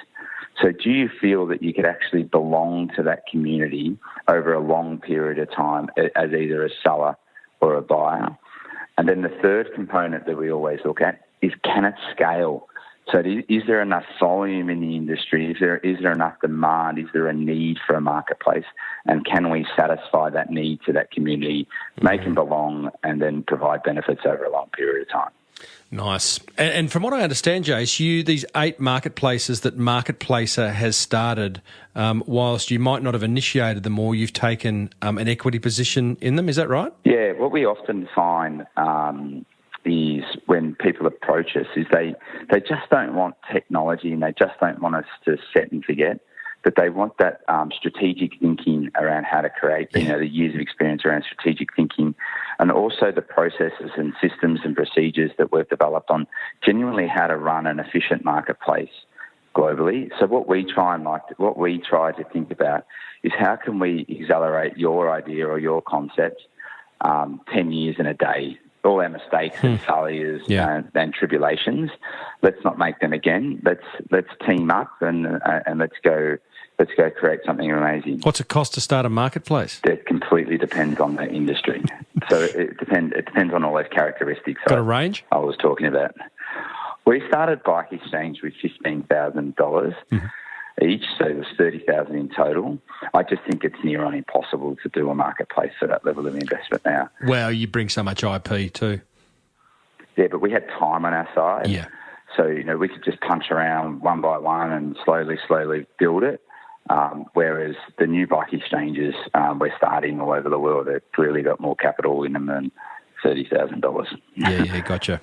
So do you feel that you could actually belong to that community over a long period of time as either a seller or a buyer? And then the third component that we always look at is, can it scale? So is there enough volume in the industry? Is there enough demand? Is there a need for a marketplace? And can we satisfy that need to that community, make them belong, and then provide benefits over a long period of time? Nice. And from what I understand, Jace, these 8 marketplaces that Marketplacer has started, whilst you might not have initiated them all, you've taken an equity position in them. Is that right? Yeah. What we often find is when people approach us is they just don't want technology and they just don't want us to set and forget, but they want that strategic thinking around how to create, the years of experience around strategic thinking, and also the processes and systems and procedures that we've developed on genuinely how to run an efficient marketplace globally. So what we try to think about is, how can we accelerate your idea or your concept 10 years in a day? All our mistakes and failures and tribulations, let's not make them again. Let's team up and let's go create something amazing. What's it cost to start a marketplace? It completely depends on the industry. So it depends on all those characteristics. Got a range? I was talking about. We started Bike Exchange with $15,000 each, so it was $30,000 in total. I just think it's near on impossible to do a marketplace for that level of investment now. Well, you bring so much IP too. Yeah, but we had time on our side. Yeah. So, we could just punch around one by one and slowly build it. Whereas the new bike exchanges, we're starting all over the world. They've clearly got more capital in them than $30,000. Yeah, gotcha.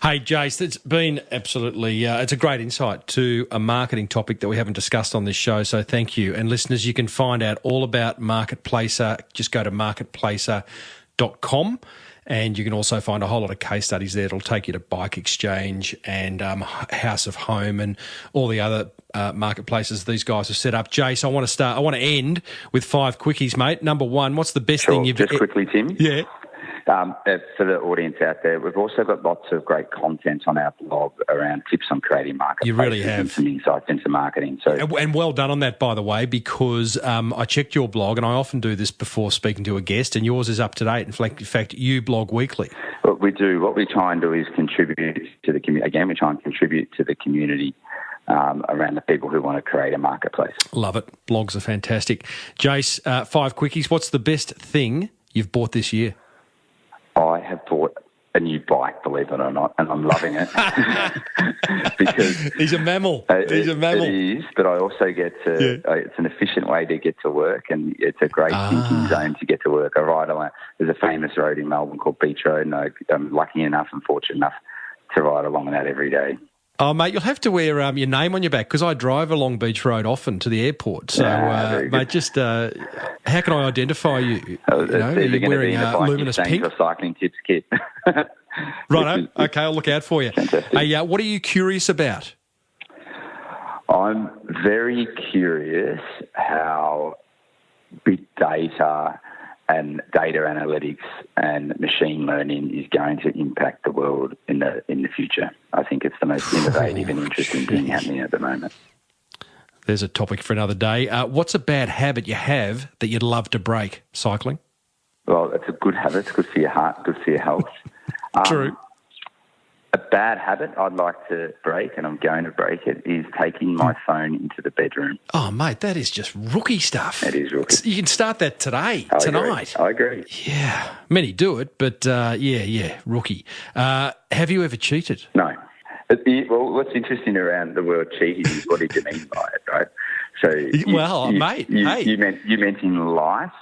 Hey, Jace, it's been absolutely, it's a great insight to a marketing topic that we haven't discussed on this show, so thank you. And listeners, you can find out all about Marketplacer. Just go to marketplacer.com. And you can also find a whole lot of case studies there. It'll take you to Bike Exchange and House of Home and all the other marketplaces these guys have set up. Jace, I want to end with 5 quickies, mate. Number 1, what's the best thing you've... Just quickly, Tim. Yeah. For the audience out there, we've also got lots of great content on our blog around tips on creating marketplaces. You really have. And some insights into marketing. So, and well done on that, by the way, because I checked your blog, and I often do this before speaking to a guest, and yours is up to date. In fact, you blog weekly. What we do, what we try and do is contribute to the community. Again, we try and contribute to the community around the people who want to create a marketplace. Love it. Blogs are fantastic. Jace, 5 quickies. What's the best thing you've bought this year? I have bought a new bike, believe it or not, and I'm loving it. Because he's a mammal. He's a mammal. It is, but I also get to, it's an efficient way to get to work, and it's a great thinking zone to get to work. I ride along, there's a famous road in Melbourne called Beach Road, and I'm lucky enough and fortunate enough to ride along that every day. Oh, mate, you'll have to wear your name on your back, because I drive along Beach Road often to the airport. So, mate, just how can I identify you? Are you wearing luminous pink? Or cycling tips kit. Righto. Okay, I'll look out for you. Hey, what are you curious about? I'm very curious how big data and data analytics and machine learning is going to impact the world in the future. I think it's the most innovative and interesting thing happening at the moment. There's a topic for another day. What's a bad habit you have that you'd love to break? Cycling? Well, it's a good habit. It's good for your heart, good for your health. True. A bad habit I'd like to break, and I'm going to break it, is taking my phone into the bedroom. Oh, mate, that is just rookie stuff. It is rookie. You can start that tonight. I agree. Yeah. Many do it, but rookie. Have you ever cheated? No. Well, what's interesting around the word cheating is what did you mean by it, right? So, mate, you mentioned life,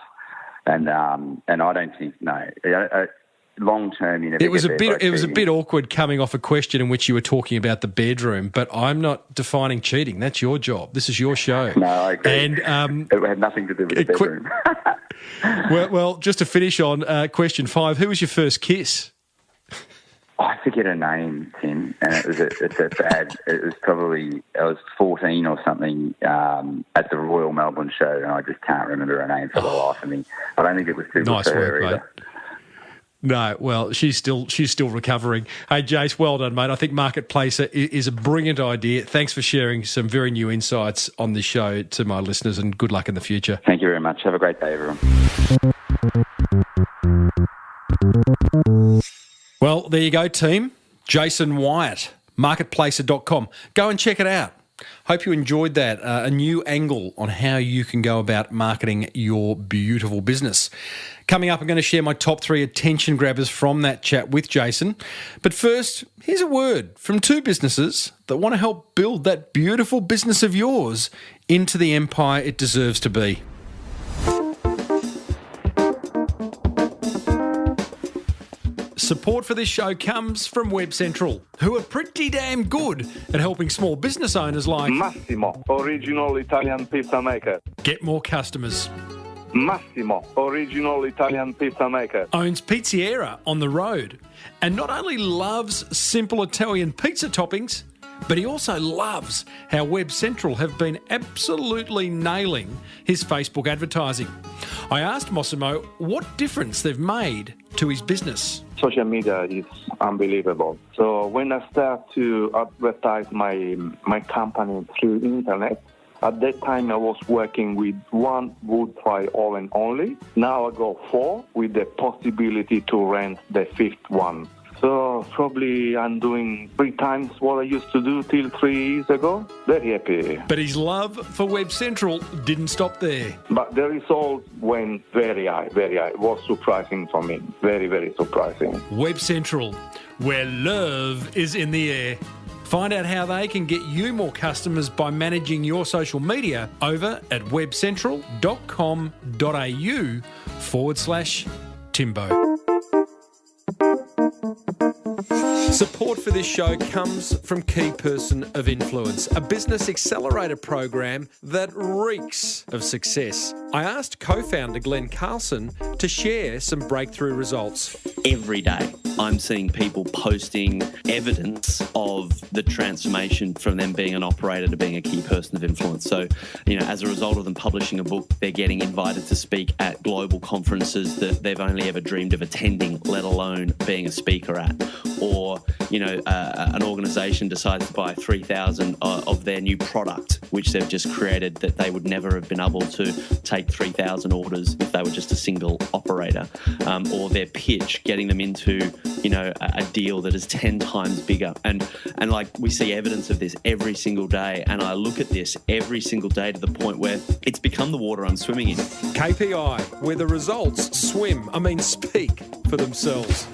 and I don't think long term, you never. It was get a bit awkward coming off a question in which you were talking about the bedroom, but I'm not defining cheating. That's your job. This is your show. No, I agree. And it had nothing to do with the bedroom. well, just to finish on question 5, who was your first kiss? I forget her name, Tim, and it was 14 or something at the Royal Melbourne show, and I just can't remember her name for the life of me. I don't think it was too good for her either. Mate. No, well, she's still recovering. Hey, Jace, well done, mate. I think Marketplace is a brilliant idea. Thanks for sharing some very new insights on this show to my listeners, and good luck in the future. Thank you very much. Have a great day, everyone. Well, there you go, team. Jason Wyatt, marketplacer.com. Go and check it out. Hope you enjoyed that. A new angle on how you can go about marketing your beautiful business. Coming up, I'm going to share my top 3 attention grabbers from that chat with Jason. But first, here's a word from 2 businesses that want to help build that beautiful business of yours into the empire it deserves to be. Support for this show comes from Web Central, who are pretty damn good at helping small business owners like Massimo, original Italian pizza maker. Get more customers. Massimo, original Italian pizza maker. Owns Pizzeria on the road and not only loves simple Italian pizza toppings, but he also loves how Web Central have been absolutely nailing his Facebook advertising. I asked Massimo what difference they've made to his business. Social media is unbelievable. So when I start to advertise my company through internet, at that time I was working with 1 wood fire oven only. Now I go 4 with the possibility to rent the 5th one. So probably I'm doing 3 times what I used to do till 3 years ago. Very happy. But his love for Web Central didn't stop there. But the result went very high, very high. It was surprising for me. Very, very surprising. Web Central, where love is in the air. Find out how they can get you more customers by managing your social media over at webcentral.com.au/Timbo. Support for this show comes from Key Person of Influence, a business accelerator program that reeks of success. I asked co-founder Glenn Carlson to share some breakthrough results. Every day, I'm seeing people posting evidence of the transformation from them being an operator to being a key person of influence. So, as a result of them publishing a book, they're getting invited to speak at global conferences that they've only ever dreamed of attending, let alone being a speaker at. Or, an organisation decides to buy 3,000 of their new product, which they've just created, that they would never have been able to take 3,000 orders if they were just a single operator. Or their pitch, getting them into, a deal that is 10 times bigger. And like, we see evidence of this every single day. And I look at this every single day to the point where it's become the water I'm swimming in. KPI, where the results speak for themselves.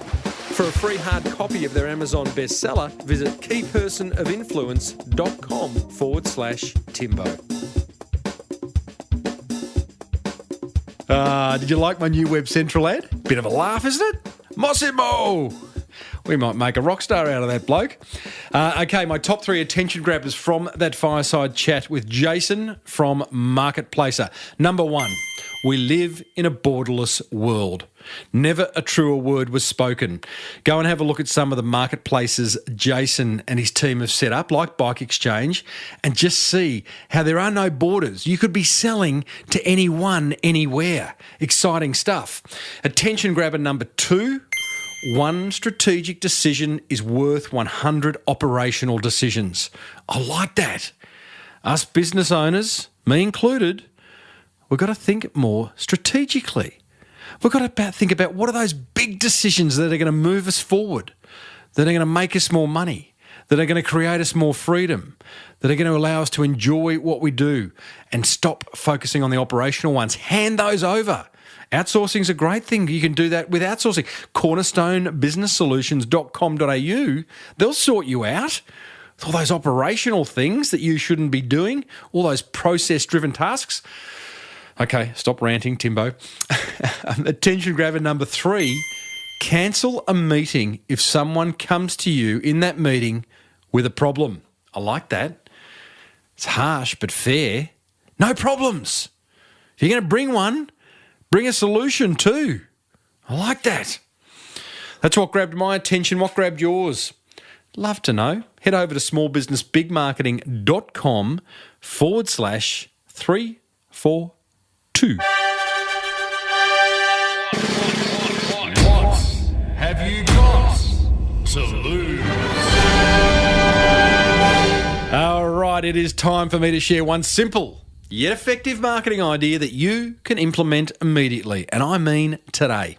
For a free hard copy of their Amazon bestseller, visit keypersonofinfluence.com/Timbo. Did you like my new Web Central ad? Bit of a laugh, isn't it? Massimo! We might make a rock star out of that bloke. Okay, my top 3 attention grabbers from that fireside chat with Jason from Marketplacer. Number 1, we live in a borderless world. Never a truer word was spoken. Go and have a look at some of the marketplaces Jason and his team have set up, like Bike Exchange, and just see how there are no borders. You could be selling to anyone, anywhere. Exciting stuff. Attention grabber number 2, 1 strategic decision is worth 100 operational decisions. I like that. Us business owners, me included, we've got to think more strategically. We've got to think about what are those big decisions that are going to move us forward, that are going to make us more money, that are going to create us more freedom, that are going to allow us to enjoy what we do and stop focusing on the operational ones. Hand those over Outsourcing's a great thing. You can do that with outsourcing. cornerstonebusinesssolutions.com.au, they'll sort you out. All those operational things that you shouldn't be doing, all those process-driven tasks. Okay, stop ranting, Timbo. Attention grabber number 3, cancel a meeting if someone comes to you in that meeting with a problem. I like that. It's harsh but fair. No problems. If you're going to bring one, bring a solution too. I like that. That's what grabbed my attention. What grabbed yours? Love to know. Head over to smallbusinessbigmarketing.com/342. What have you got to lose? All right, it is time for me to share one simple yet effective marketing idea that you can implement immediately, and I mean today.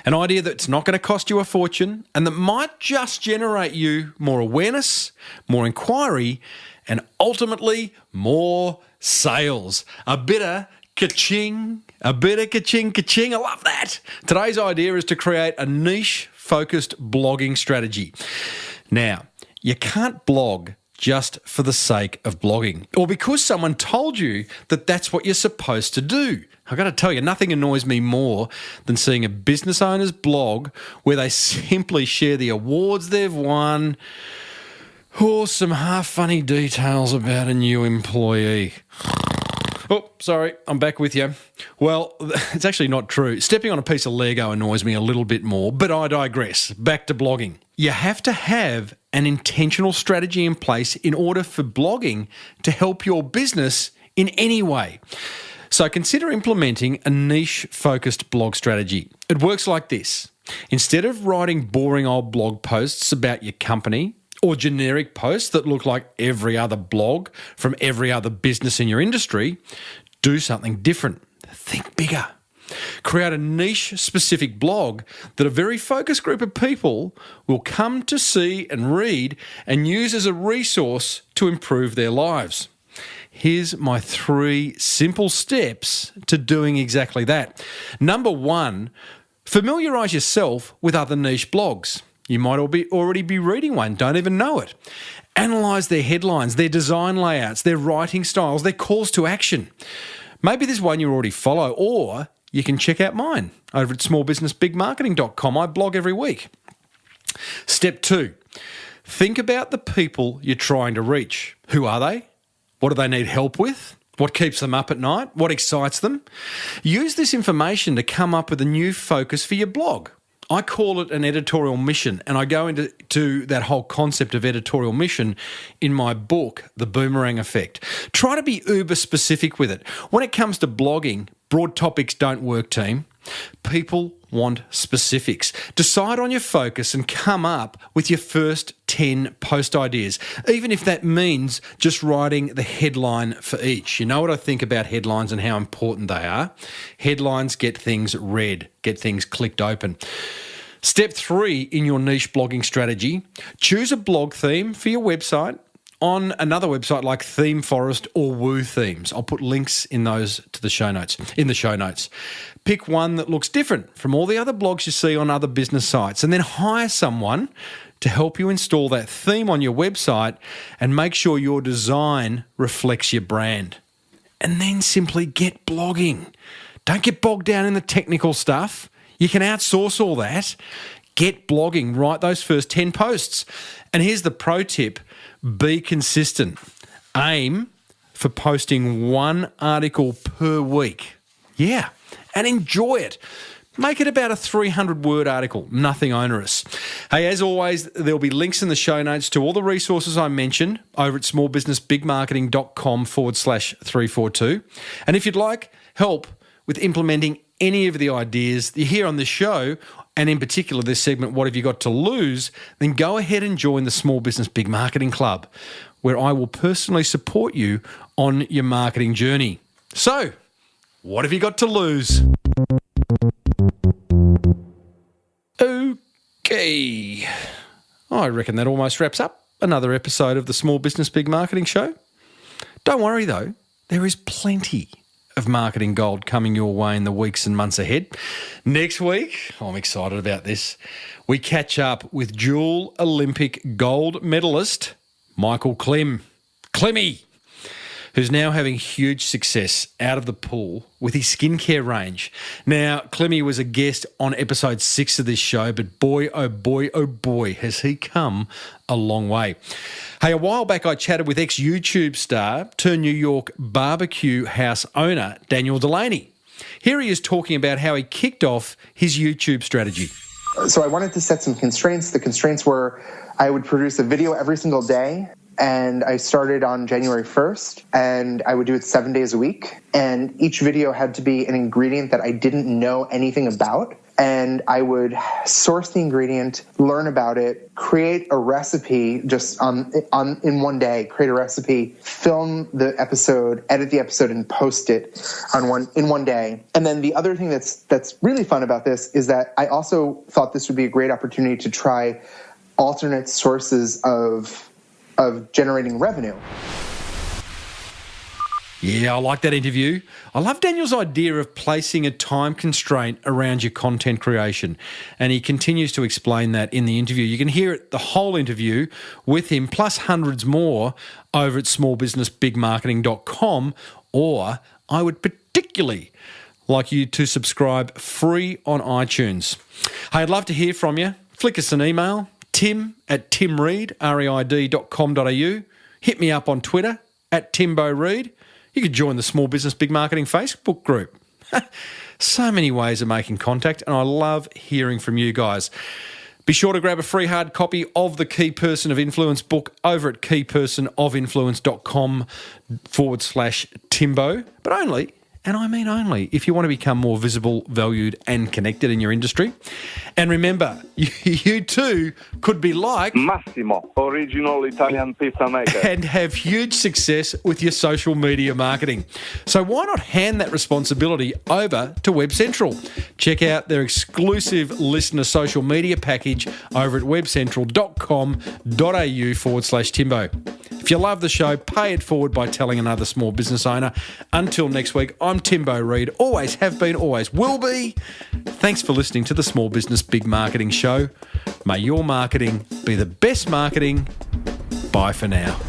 An idea that's not going to cost you a fortune and that might just generate you more awareness, more inquiry, and ultimately more sales. A bit of ka-ching, ka-ching. I love that. Today's idea is to create a niche-focused blogging strategy. Now, you can't blog just for the sake of blogging or because someone told you that that's what you're supposed to do. I've got to tell you, nothing annoys me more than seeing a business owner's blog where they simply share the awards they've won or some half-funny details about a new employee. Oh, sorry, I'm back with you. Well, it's actually not true. Stepping on a piece of Lego annoys me a little bit more, but I digress. Back to blogging. You have to have an intentional strategy in place in order for blogging to help your business in any way. So consider implementing a niche-focused blog strategy. It works like this. Instead of writing boring old blog posts about your company or generic posts that look like every other blog from every other business in your industry, do something different. Think bigger. Create a niche-specific blog that a very focused group of people will come to see and read and use as a resource to improve their lives. Here's my 3 simple steps to doing exactly that. Number 1, familiarise yourself with other niche blogs. You might already be reading one, don't even know it. Analyse their headlines, their design layouts, their writing styles, their calls to action. Maybe there's one you already follow, or you can check out mine over at smallbusinessbigmarketing.com. I blog every week. Step 2, think about the people you're trying to reach. Who are they? What do they need help with? What keeps them up at night? What excites them? Use this information to come up with a new focus for your blog. I call it an editorial mission, and I go into that whole concept of editorial mission in my book, The Boomerang Effect. Try to be uber specific with it. When it comes to blogging, broad topics don't work, team. People want specifics. Decide on your focus and come up with your first 10 post ideas, even if that means just writing the headline for each. You know what I think about headlines and how important they are? Headlines get things read, get things clicked open. Step 3 in your niche blogging strategy, choose a blog theme for your website on another website like Theme Forest or Woo Themes. I'll put links in the show notes. Pick one that looks different from all the other blogs you see on other business sites, and then hire someone to help you install that theme on your website and make sure your design reflects your brand. And then simply get blogging. Don't get bogged down in the technical stuff. You can outsource all that. Get blogging. Write those first 10 posts. And here's the pro tip. Be consistent. Aim for posting 1 article per week. Yeah, and enjoy it. Make it about a 300-word article, nothing onerous. Hey, as always, there'll be links in the show notes to all the resources I mentioned over at smallbusinessbigmarketing.com/342. And if you'd like help with implementing any of the ideas you hear on this show, and in particular this segment, What Have You Got to Lose?, then go ahead and join the Small Business Big Marketing Club, where I will personally support you on your marketing journey. So, what have you got to lose? Okay. I reckon that almost wraps up another episode of the Small Business Big Marketing Show. Don't worry though, there is plenty of marketing gold coming your way in the weeks and months ahead. Next week, I'm excited about this, we catch up with dual Olympic gold medalist Michael Clemmy, who's now having huge success out of the pool with his skincare range. Now, Clemmy was a guest on episode 6 of this show, but boy, oh boy, has he come a long way. Hey, a while back I chatted with ex-YouTube star turned New York barbecue house owner Daniel Delaney. Here he is talking about how he kicked off his YouTube strategy. So I wanted to set some constraints. The constraints were I would produce a video every single day, and I started on January 1st, and I would do it 7 days a week. And each video had to be an ingredient that I didn't know anything about. And I would source the ingredient, learn about it, create a recipe just in one day, create a recipe, film the episode, edit the episode, and post it in one day. And then the other thing that's really fun about this is that I also thought this would be a great opportunity to try alternate sources of generating revenue. Yeah, I like that interview. I love Daniel's idea of placing a time constraint around your content creation. And he continues to explain that in the interview. You can hear it, the whole interview with him, plus hundreds more over at smallbusinessbigmarketing.com, or I would particularly like you to subscribe free on iTunes. Hey, I'd love to hear from you. Flick us an email, tim@timreid.com.au. Hit me up on Twitter @TimboReid. You could join the Small Business Big Marketing Facebook group. So many ways of making contact, and I love hearing from you guys. Be sure to grab a free hard copy of the Key Person of Influence book over at keypersonofinfluence.com/Timbo, but only, and I mean only, if you want to become more visible, valued, and connected in your industry. And remember, you too could be like Massimo, original Italian pizza maker, and have huge success with your social media marketing. So why not hand that responsibility over to Web Central? Check out their exclusive listener social media package over at webcentral.com.au/Timbo. If you love the show, pay it forward by telling another small business owner. Until next week, I'm Timbo Reid. Always have been, always will be. Thanks for listening to the Small Business Big Marketing Show. May your marketing be the best marketing. Bye for now.